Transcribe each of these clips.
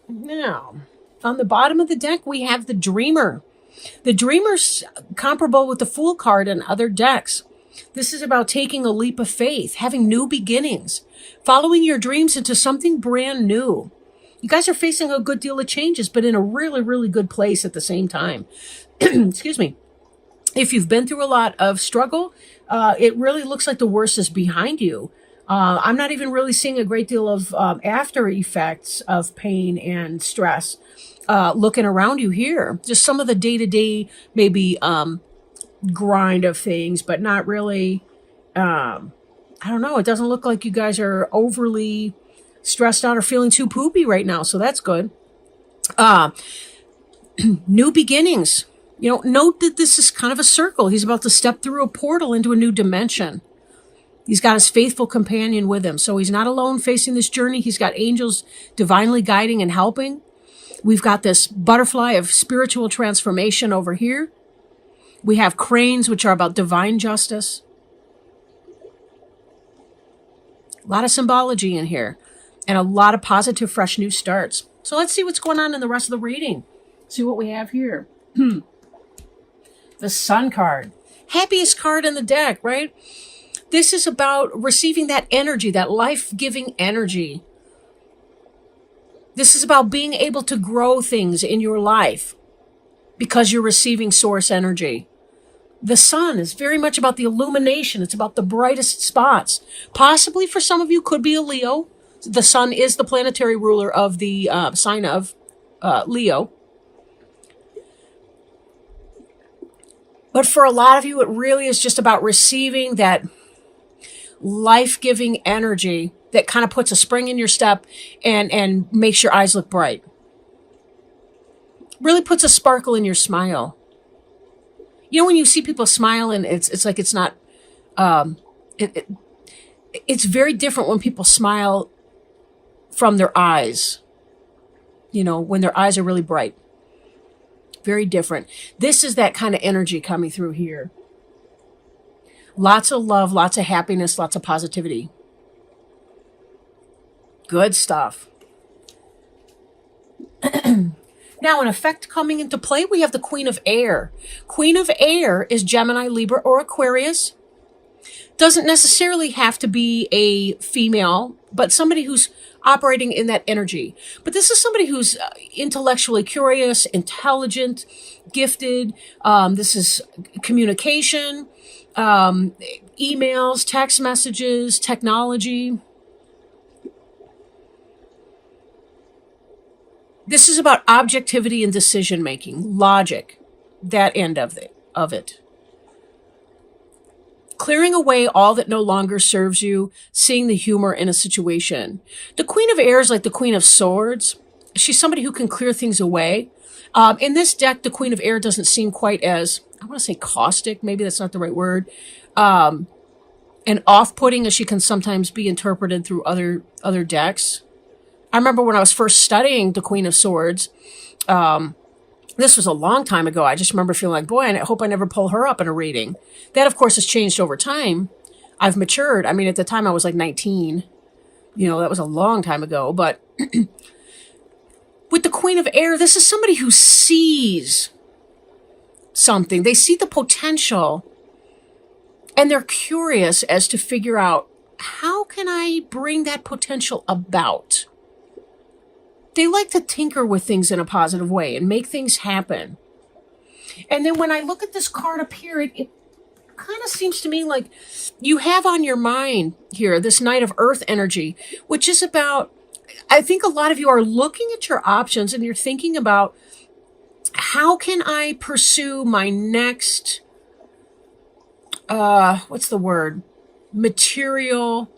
Now, on the bottom of the deck, we have the Dreamer. The Dreamer's comparable with the Fool card in other decks. This is about taking a leap of faith, having new beginnings, following your dreams into something brand new. You guys are facing a good deal of changes, but in a really, really good place at the same time. Excuse me. If you've been through a lot of struggle, it really looks like the worst is behind you. I'm not even really seeing a great deal of after effects of pain and stress looking around you here. Just some of the day-to-day, maybe grind of things, but not really. I don't know. It doesn't look like you guys are overly stressed out or feeling too poopy right now, so that's good. New beginnings. You know, note that this is kind of a circle. He's about to step through a portal into a new dimension. He's got his faithful companion with him. So he's not alone facing this journey. He's got angels divinely guiding and helping. We've got this butterfly of spiritual transformation over here. We have cranes, which are about divine justice. A lot of symbology in here and a lot of positive, fresh new starts. So let's see what's going on in the rest of the reading. See what we have here. The Sun card. Happiest card in the deck, right? This is about receiving that energy, that life-giving energy. This is about being able to grow things in your life because you're receiving source energy. The sun is very much about the illumination. It's about the brightest spots. Possibly for some of you could be a Leo. The sun is the planetary ruler of the sign of Leo. But for a lot of you, it really is just about receiving that life-giving energy that kind of puts a spring in your step and makes your eyes look bright. Really puts a sparkle in your smile. You know, when you see people smile and it's like it's not, it's very different when people smile from their eyes. You know, when their eyes are really bright. Very different. This is that kind of energy coming through here. Lots of love, lots of happiness, lots of positivity. Good stuff. Now, an effect coming into play, we have the Queen of Air. Queen of Air is Gemini, Libra, or Aquarius. Doesn't necessarily have to be a female, but somebody who's operating in that energy. But this is somebody who's intellectually curious, intelligent, gifted. This is communication, emails, text messages, technology. This is about objectivity and decision making, logic, that end of it. Clearing away all that no longer serves you, seeing the humor in a situation. The Queen of Air is like the Queen of Swords. She's somebody who can clear things away. In this deck, the Queen of Air doesn't seem quite as, I want to say caustic, maybe that's not the right word, and off-putting as she can sometimes be interpreted through other decks. I remember when I was first studying the Queen of Swords, this was a long time ago. I just remember feeling like, boy, I hope I never pull her up in a reading. That, of course, has changed over time. I've matured. I mean, at the time I was like 19. You know, that was a long time ago. But with the Queen of Air, this is somebody who sees something. They see the potential and they're curious as to figure out, how can I bring that potential about? They like to tinker with things in a positive way and make things happen. And then when I look at this card up here, it kind of seems to me like you have on your mind here this Knight of Earth energy, which is about, I think a lot of you are looking at your options and you're thinking about, how can I pursue my next, material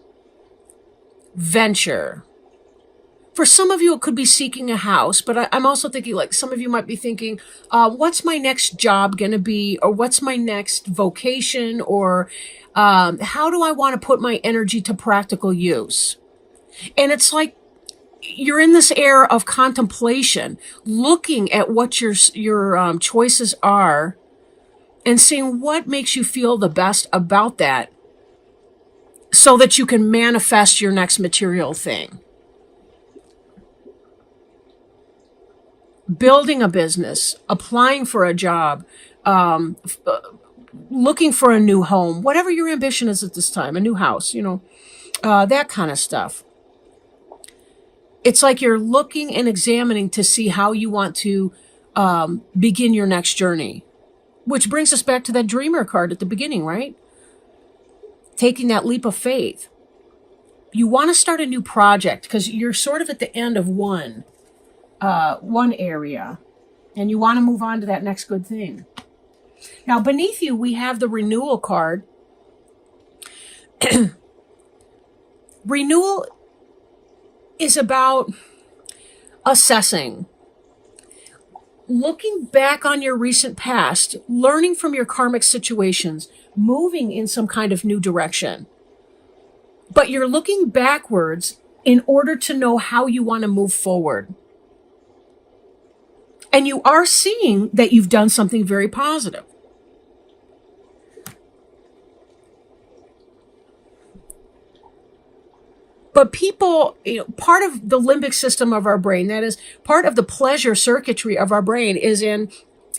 venture. For some of you, it could be seeking a house, but I'm also thinking, like, some of you might be thinking, what's my next job going to be? Or what's my next vocation? Or how do I want to put my energy to practical use? And it's like you're in this era of contemplation, looking at what your choices are and seeing what makes you feel the best about that so that you can manifest your next material thing. building a business, applying for a job, looking for a new home, whatever your ambition is at this time, a new house, that kind of stuff. It's like you're looking and examining to see how you want to begin your next journey, which brings us back to that dreamer card at the beginning, right? Taking that leap of faith. You want to start a new project because you're sort of at the end of one area, and you want to move on to that next good thing. Now, beneath you, we have the renewal card. Renewal is about assessing, looking back on your recent past, learning from your karmic situations, moving in some kind of new direction. But you're looking backwards in order to know how you want to move forward. And you are seeing that you've done something very positive. But people, part of the limbic system of our brain, that is part of the pleasure circuitry of our brain, is in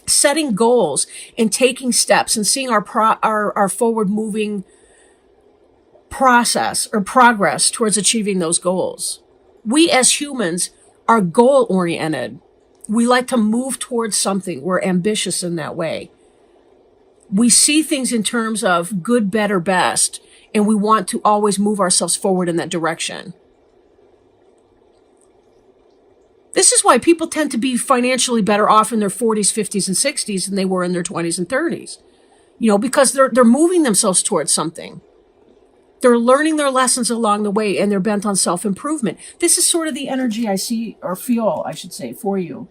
setting goals and taking steps and seeing our forward moving process or progress towards achieving those goals. We as humans are goal oriented. We like to move towards something. We're ambitious in that way. We see things in terms of good, better, best, and we want to always move ourselves forward in that direction. This is why people tend to be financially better off in their 40s, 50s, and 60s than they were in their 20s and 30s. Because they're moving themselves towards something. They're learning their lessons along the way, and they're bent on self-improvement. This is sort of the energy I see, or feel, I should say, for you.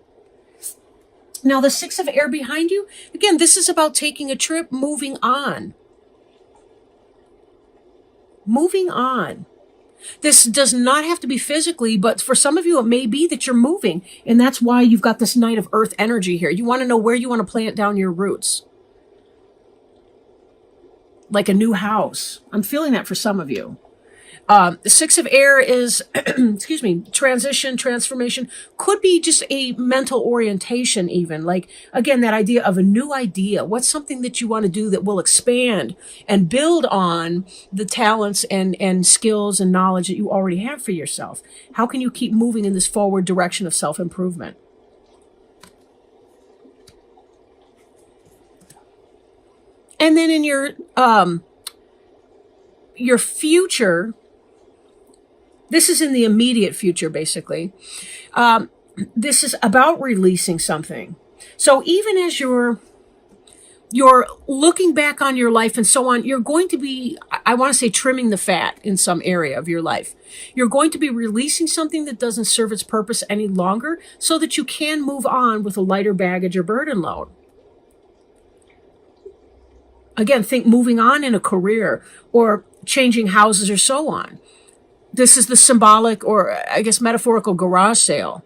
Now, the Six of Air behind you, again, this is about taking a trip, moving on. Moving on. This does not have to be physically, but for some of you, it may be that you're moving, and that's why you've got this Knight of Earth energy here. You want to know where you want to plant down your roots. Like a new house. I'm feeling that for some of you. The Six of Air is, transition, transformation. Could be just a mental orientation even. Like, again, that idea of a new idea. What's something that you want to do that will expand and build on the talents and skills and knowledge that you already have for yourself? How can you keep moving in this forward direction of self-improvement? And then in your future, this is in the immediate future, basically. This is about releasing something. So even as you're looking back on your life and so on, you're going to be, I want to say, trimming the fat in some area of your life. You're going to be releasing something that doesn't serve its purpose any longer so that you can move on with a lighter baggage or burden load. Again, think moving on in a career or changing houses or so on. This is the symbolic or, I guess, metaphorical garage sale.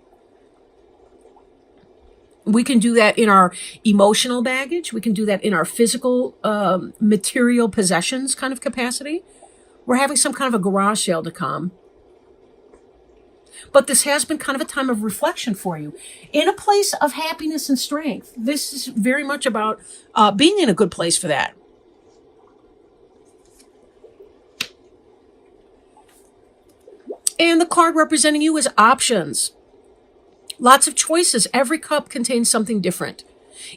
We can do that in our emotional baggage. We can do that in our physical, material possessions kind of capacity. We're having some kind of a garage sale to come. But this has been kind of a time of reflection for you in a place of happiness and strength. This is very much about being in a good place for that. And the card representing you is options. Lots of choices. Every cup contains something different.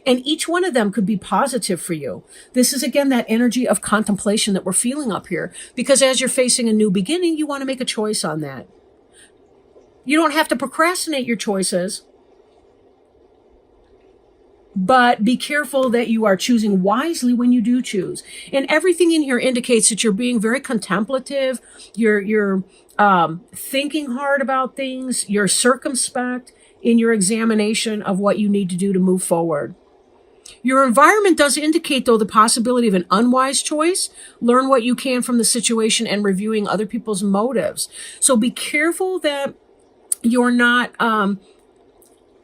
And each one of them could be positive for you. This is, again, that energy of contemplation that we're feeling up here. Because as you're facing a new beginning, you want to make a choice on that. You don't have to procrastinate your choices. But be careful that you are choosing wisely when you do choose. And everything in here indicates that you're being very contemplative. You're thinking hard about things. You're circumspect in your examination of what you need to do to move forward. Your environment does indicate, though, the possibility of an unwise choice. Learn what you can from the situation and reviewing other people's motives. So be careful that you're not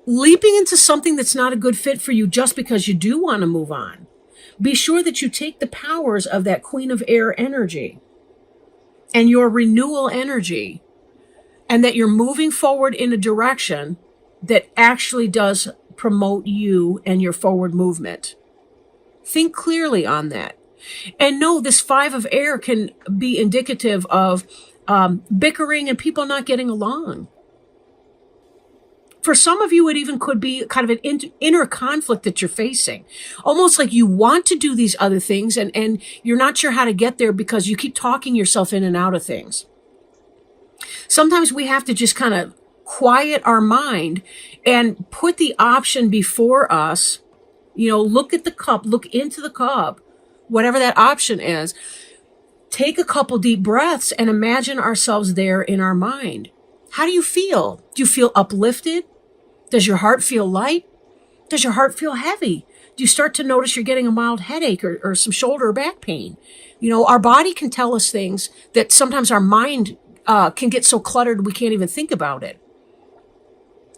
leaping into something that's not a good fit for you just because you do want to move on. Be sure that you take the powers of that Queen of Air energy and your renewal energy, and that you're moving forward in a direction that actually does promote you and your forward movement. Think clearly on that. And no, this 5 of air can be indicative of bickering and people not getting along. For some of you, it even could be kind of an inner conflict that you're facing. Almost like you want to do these other things and you're not sure how to get there because you keep talking yourself in and out of things. Sometimes we have to just kind of quiet our mind and put the option before us. Look at the cup, look into the cup, whatever that option is. Take a couple deep breaths and imagine ourselves there in our mind. How do you feel? Do you feel uplifted? Does your heart feel light? Does your heart feel heavy? Do you start to notice you're getting a mild headache or some shoulder or back pain? Our body can tell us things that sometimes our mind can get so cluttered we can't even think about it.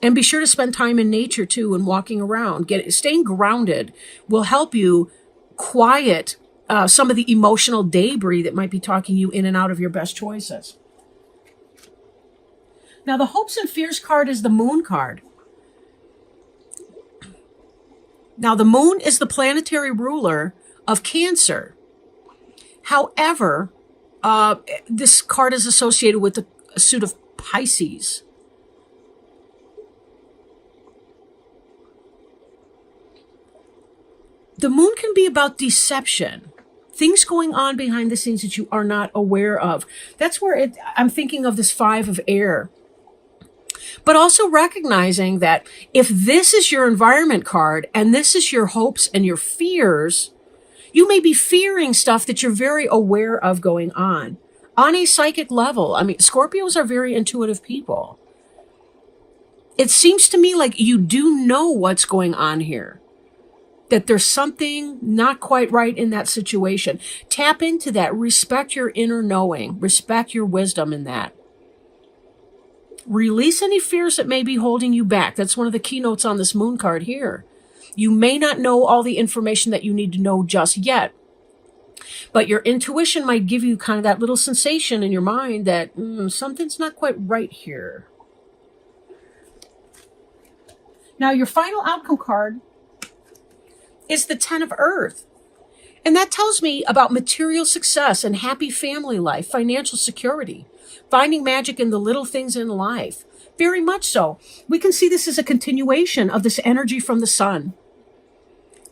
And be sure to spend time in nature too and walking around. Staying grounded will help you quiet some of the emotional debris that might be talking you in and out of your best choices. Now, the hopes and fears card is the moon card. Now, the moon is the planetary ruler of Cancer. However, this card is associated with the suit of Pisces. The moon can be about deception, things going on behind the scenes that you are not aware of. That's where I'm thinking of this 5 of air. But also recognizing that if this is your environment card and this is your hopes and your fears, you may be fearing stuff that you're very aware of going on a psychic level. I mean, Scorpios are very intuitive people. It seems to me like you do know what's going on here, that there's something not quite right in that situation. Tap into that. Respect your inner knowing. Respect your wisdom in that. Release any fears that may be holding you back. That's one of the keynotes on this moon card here. You may not know all the information that you need to know just yet, but your intuition might give you kind of that little sensation in your mind that something's not quite right here. Now, your final outcome card is the 10 of Earth. And that tells me about material success and happy family life, financial security, finding magic in the little things in life. Very much so. We can see this as a continuation of this energy from the sun.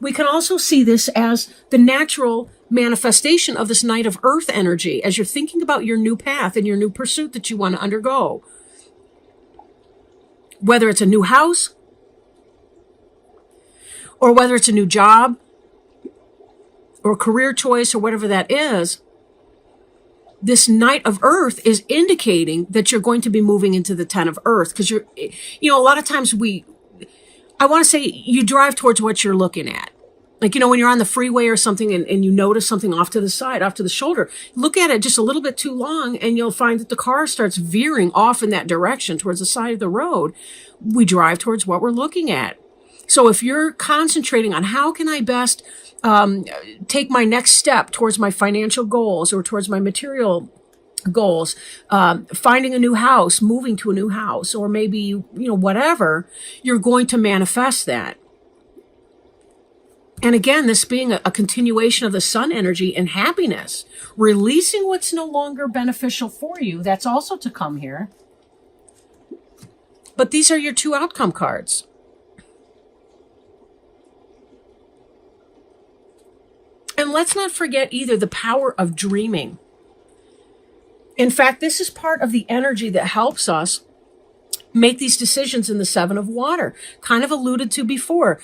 We can also see this as the natural manifestation of this Knight of Earth energy as you're thinking about your new path and your new pursuit that you want to undergo. Whether it's a new house, or whether it's a new job, or career choice, or whatever that is, this Knight of Earth is indicating that you're going to be moving into the 10 of Earth. Because a lot of times I want to say you drive towards what you're looking at. Like, when you're on the freeway or something and you notice something off to the side, off to the shoulder, look at it just a little bit too long and you'll find that the car starts veering off in that direction towards the side of the road. We drive towards what we're looking at. So if you're concentrating on how can I best take my next step towards my financial goals or towards my material goals, finding a new house, moving to a new house, or maybe, whatever, you're going to manifest that. And again, this being a continuation of the sun energy and happiness, releasing what's no longer beneficial for you, that's also to come here. But these are your 2 outcome cards. And let's not forget either the power of dreaming. In fact, this is part of the energy that helps us make these decisions in the 7 of water. Kind of alluded to before.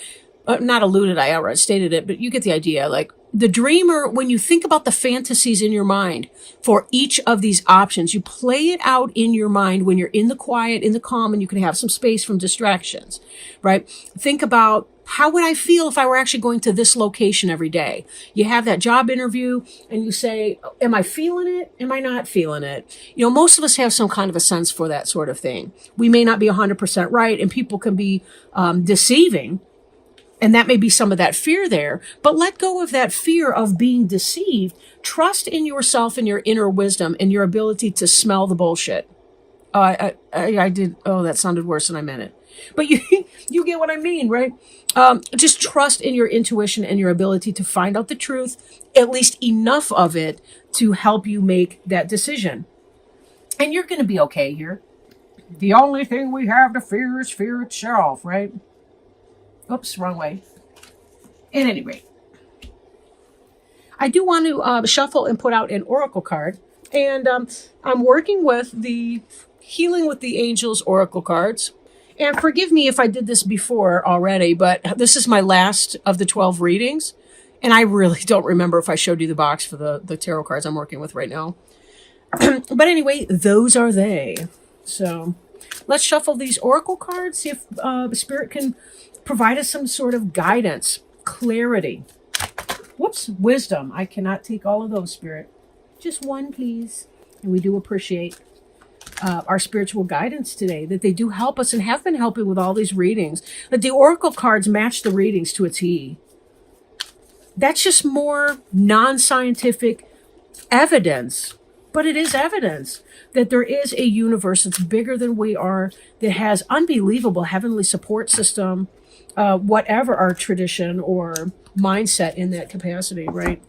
Not alluded, I outright stated it, but you get the idea. Like the dreamer, when you think about the fantasies in your mind for each of these options, you play it out in your mind when you're in the quiet, in the calm, and you can have some space from distractions, right? Think about, how would I feel if I were actually going to this location every day? You have that job interview and you say, am I feeling it? Am I not feeling it? Most of us have some kind of a sense for that sort of thing. We may not be 100% right, and people can be deceiving. And that may be some of that fear there, but let go of that fear of being deceived. Trust in yourself and your inner wisdom and your ability to smell the bullshit. I did. Oh, that sounded worse than I meant it. But you you get what I mean, right? Just trust in your intuition and your ability to find out the truth, at least enough of it to help you make that decision. And you're going to be okay here. The only thing we have to fear is fear itself, right? Oops, wrong way. At any rate, I do want to shuffle and put out an oracle card. And I'm working with the Healing with the Angels oracle cards. And forgive me if I did this before already, but this is my last of the 12 readings. And I really don't remember if I showed you the box for the tarot cards I'm working with right now. But anyway, those are they. So let's shuffle these oracle cards, see if Spirit can provide us some sort of guidance, clarity. Whoops, wisdom. I cannot take all of those, Spirit. Just one, please. And we do appreciate our spiritual guidance today, that they do help us and have been helping with all these readings. That the oracle cards match the readings to a T. That's just more non-scientific evidence, but it is evidence that there is a universe that's bigger than we are, that has unbelievable heavenly support system, whatever our tradition or mindset in that capacity, right?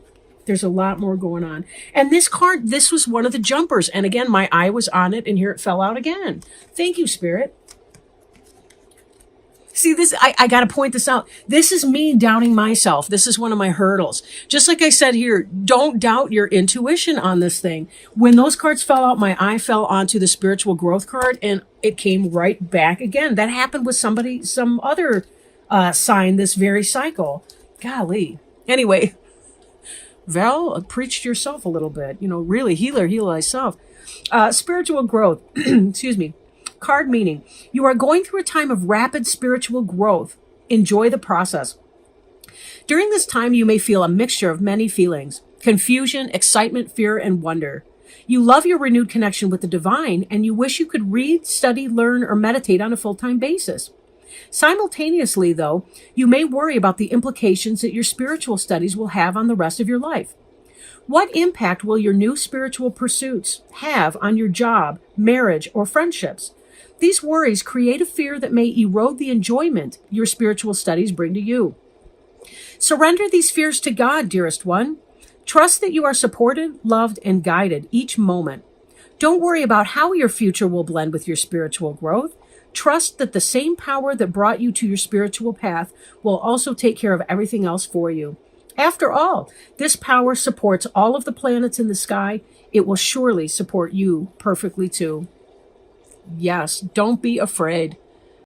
There's a lot more going on. And this card, this was one of the jumpers. And again, my eye was on it and here it fell out again. Thank you, Spirit. See, this, I got to point this out. This is me doubting myself. This is one of my hurdles. Just like I said here, don't doubt your intuition on this thing. When those cards fell out, my eye fell onto the spiritual growth card and it came right back again. That happened with somebody, some other sign this very cycle. Golly. Anyway, Val, preach to yourself a little bit. You know, really, heal thyself. Spiritual growth. Excuse me. Card meaning, you are going through a time of rapid spiritual growth. Enjoy the process. During this time, you may feel a mixture of many feelings: confusion, excitement, fear, and wonder. You love your renewed connection with the divine, and you wish you could read, study, learn, or meditate on a full-time basis. Simultaneously, though, you may worry about the implications that your spiritual studies will have on the rest of your life. What impact will your new spiritual pursuits have on your job, marriage, or friendships? These worries create a fear that may erode the enjoyment your spiritual studies bring to you. Surrender these fears to God, dearest one. Trust that you are supported, loved, and guided each moment. Don't worry about how your future will blend with your spiritual growth. Trust that the same power that brought you to your spiritual path will also take care of everything else for you. After all, this power supports all of the planets in the sky. It will surely support you perfectly too. Yes, don't be afraid.